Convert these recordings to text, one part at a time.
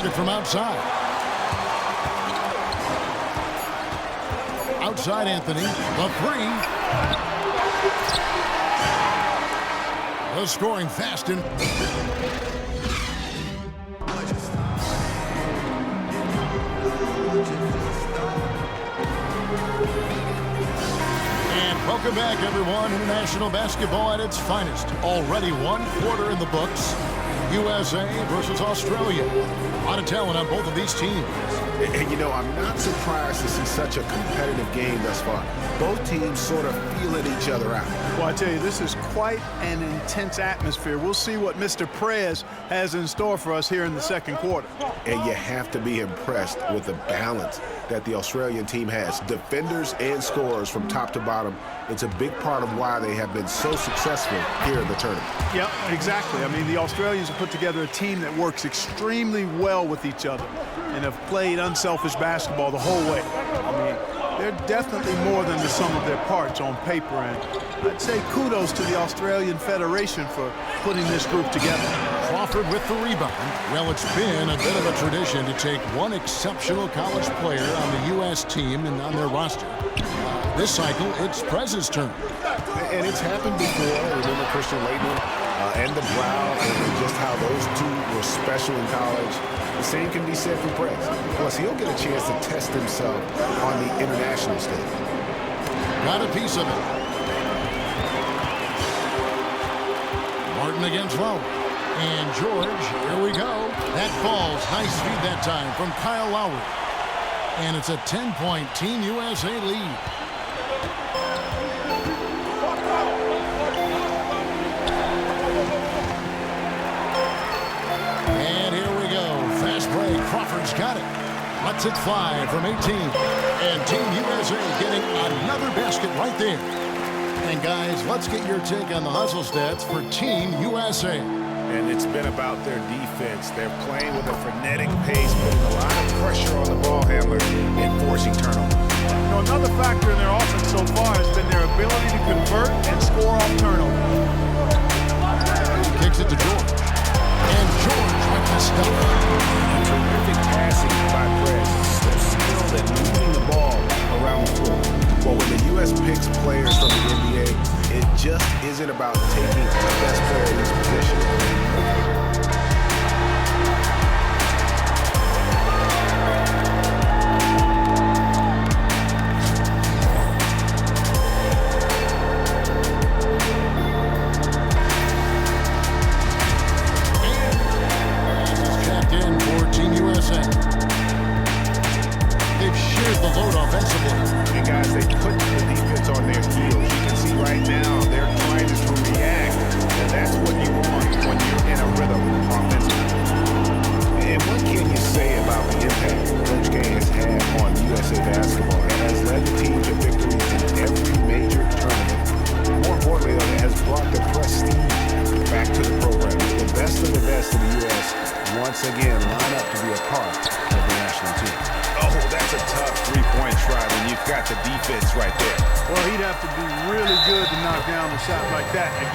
basket from outside. Outside Anthony, the three. The scoring fast and welcome back, everyone. International basketball at its finest. Already one quarter in the books. USA versus Australia. A lot of talent on both of these teams. And you know, I'm not surprised to see such a competitive game thus far. Both teams sort of feeling each other out. Well, I tell you, this is quite an intense atmosphere. We'll see what Mr. Perez has in store for us here in the second quarter. And you have to be impressed with the balance that the Australian team has. Defenders and scorers from top to bottom. It's a big part of why they have been so successful here in the tournament. Yep, exactly. I mean, the Australians have put together a team that works extremely well with each other and have played unselfish basketball the whole way. I mean, they're definitely more than the sum of their parts on paper, and I'd say kudos to the Australian Federation for putting this group together. Crawford with the rebound. Well, it's been a bit of a tradition to take one exceptional college player on the U.S. team and on their roster. This cycle, it's Prez's turn. And it's happened before. Remember Christian Laettner and the Brow, and just how those two were special in college. The same can be said for Prez. Plus, he'll get a chance to test himself on the international stage. Got a piece of it. Martin against Lowe. And George, here we go. That falls. Nice feed that time from Kyle Lowry. And it's a 10-point Team USA lead. And here we go. Fast break. Crawford's got it. Lets it fly from 18. And Team USA getting another basket right there. And guys, let's get your take on the hustle stats for Team USA. And it's been about their defense. They're playing with a frenetic pace, putting a lot of pressure on the ball handler and forcing turnovers. You know, another factor in their offense so far has been their ability to convert and score off turnovers. Kicks it to George. And George with the stuff. Terrific passing by Prez. So skilled at moving the ball around the floor. But when the U.S. picks players from the NBA, it just isn't about taking the best player in his position.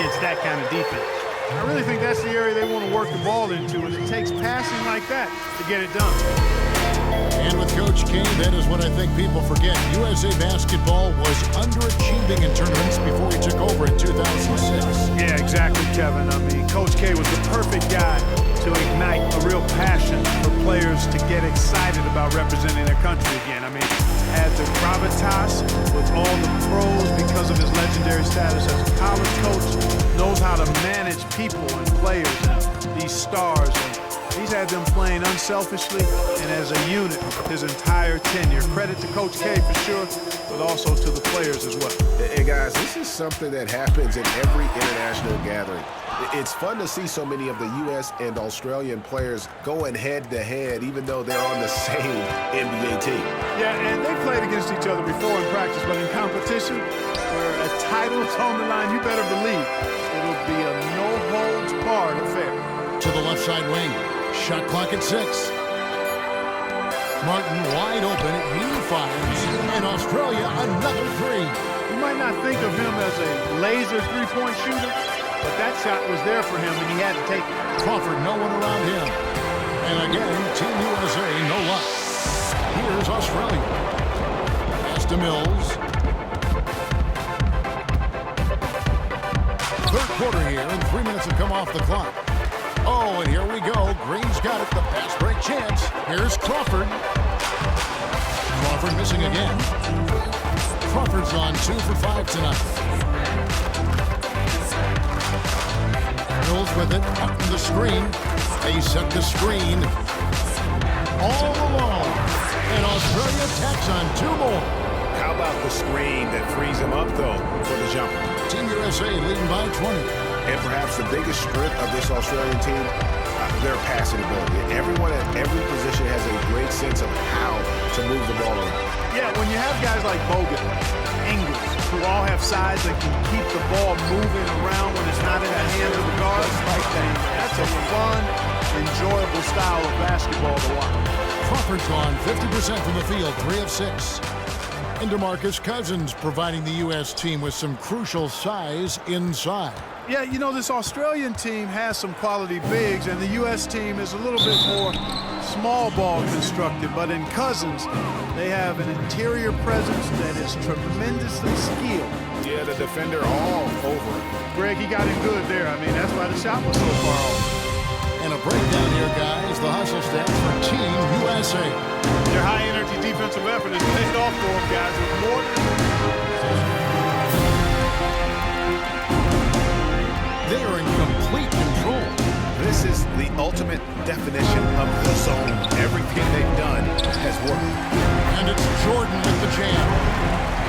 Against that kind of defense. I really think that's the area they want to work the ball into, and it takes passing like that to get it done. And with Coach K, that is what I think people forget. USA Basketball was underachieving in tournaments before he took over in 2006. Yeah, exactly, Kevin. I mean, Coach K was the perfect guy to ignite a real passion for players to get excited about representing their country again. I mean, had the gravitas with all the pros because of his legendary status as a college coach, knows how to manage people and players and these stars. And he's had them playing unselfishly and as a unit his entire tenure. Credit to Coach K for sure, but also to the players as well. Hey guys, this is something that happens in every international gathering. It's fun to see so many of the U.S. and Australian players going head-to-head, even though they're on the same NBA team. Yeah, and they played against each other before in practice, but in competition, where a title's on the line, you better believe it'll be a no-holds-barred affair. To the left side wing. Shot clock at 6. Martin wide open. He fires. And Australia another 3. You might not think of him as a laser three-point shooter, but that shot was there for him, and he had to take it. Crawford, no one around him. And again, Team Australia. Pass to Mills. Third quarter here, and 3 minutes have come off the clock. Oh, and here we go. Green's got it. The pass break chance. Here's Crawford. Crawford missing again. Crawford's on 2 for 5 tonight. Mills with it. Up to the screen. They set the screen. All alone. And Australia tacks on 2 more. How about the screen that frees him up, though, for the jumper? Team USA leading by 20. And perhaps the biggest strength of this Australian team, their passing ability. Everyone at every position has a great sense of how to move the ball around. Yeah, when you have guys like Bogut, Ingles, who all have size that can keep the ball moving around when it's not in the hands of the guards, that's a fun, enjoyable style of basketball to watch. Crawford's on 50% from the field, 3 of 6. And DeMarcus Cousins providing the U.S. team with some crucial size inside. Yeah, you know, this Australian team has some quality bigs, and the U.S. team is a little bit more small ball constructed. But in Cousins, they have an interior presence that is tremendously skilled. Yeah, the defender all over it. Greg, he got him good there. I mean, that's why the shot was so far off. And a breakdown here, guys. The hustle stats for Team USA. Their high-energy defensive effort has paid off for them, guys. With more they are in complete control. This is the ultimate definition of the zone. Everything they've done has worked. And it's Jordan with the jam.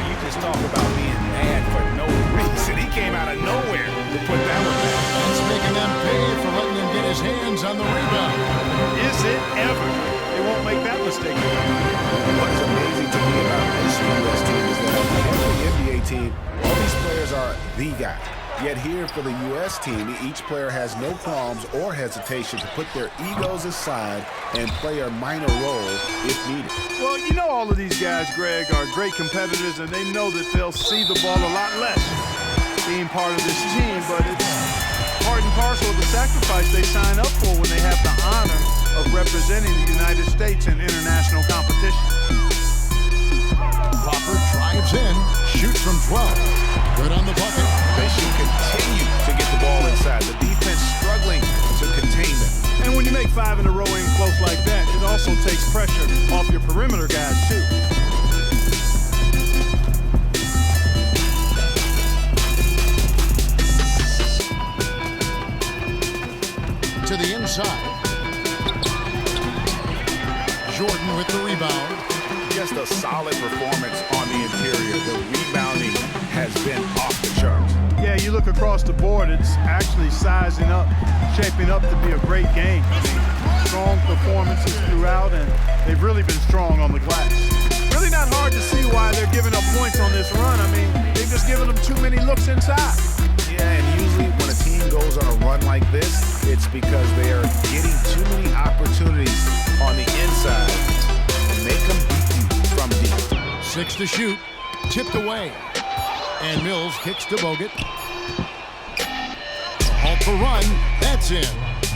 You just talk about being mad for no reason. He came out of nowhere to put that one back. That's making them pay for letting him get his hands on the rebound. is it ever. They won't make that mistake. What is amazing to me about this U.S. team is that every NBA team, all these players are the guy. Yet here for the U.S. team, each player has no qualms or hesitation to put their egos aside and play a minor role if needed. Well, you know all of these guys, Greg, are great competitors, and they know that they'll see the ball a lot less being part of this team, but it's part and parcel of the sacrifice they sign up for when they have the honor of representing the United States in international competition. Popper drives in, shoots from 12. Good on the bucket. They should continue to get the ball inside. The defense struggling to contain them. And when you make 5 in a row in close like that, it also takes pressure off your perimeter guys, too. To the inside. Jordan with the rebound. Just a solid performance on the interior. The rebounding has been off the charts. Yeah, you look across the board, it's actually sizing up, shaping up to be a great game. I mean, strong performances throughout, and they've really been strong on the glass. Really not hard to see why they're giving up points on this run. I mean, they've just given them too many looks inside. Yeah, and usually when a team goes on a run like this, it's because they are getting too many opportunities on the inside to make them beat you from deep. 6 to shoot, tipped away. And Mills kicks to Bogut. Halt for run, that's in.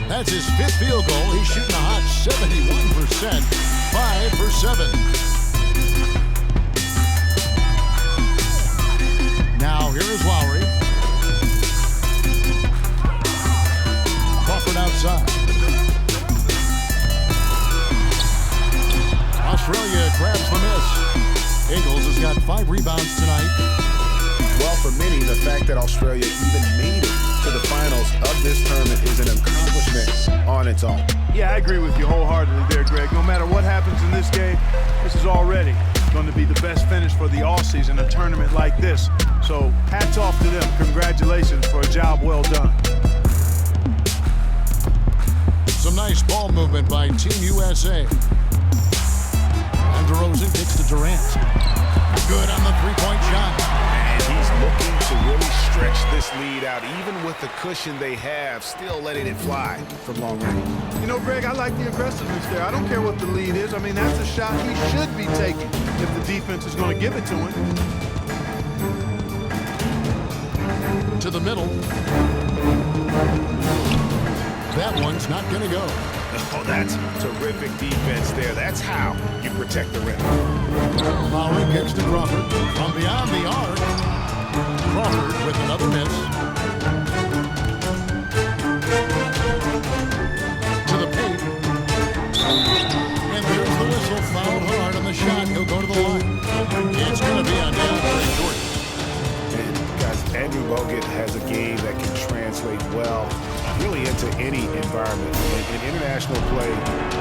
That's his 5th field goal. He's shooting a hot 71%, 5 for 7. Now here is Lowry. Crawford outside. Australia grabs the miss. Ingles has got 5 rebounds tonight. Well, for many, the fact that Australia even made it to the finals of this tournament is an accomplishment on its own. Yeah, I agree with you wholeheartedly there, Greg. No matter what happens in this game, this is already going to be the best finish for the all-season, a tournament like this. So hats off to them. Congratulations for a job well done. Some nice ball movement by Team USA. And DeRozan kicks to Durant. Good on the three-point shot. And he's looking to really stretch this lead out, even with the cushion they have, still letting it fly from long range. You know, Greg, I like the aggressiveness there. I don't care what the lead is. I mean, that's a shot he should be taking if the defense is going to give it to him. To the middle. That one's not going to go. Oh, that's terrific defense there. That's how you protect the rim. Lowry kicks to Crawford from beyond the arc. Crawford with another miss. To the paint. And there's the whistle. Fouled hard on the shot. He'll go to the line. It's going to be on DeAndre Jordan. And guys, Andrew Bogut has a game that can translate well really into any environment. In international play,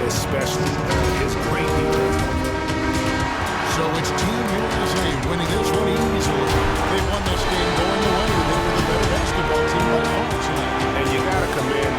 especially his great defense. So it's Team USA winning this one easily. They won this game going away. They were the better basketball team by far tonight. And you got to commend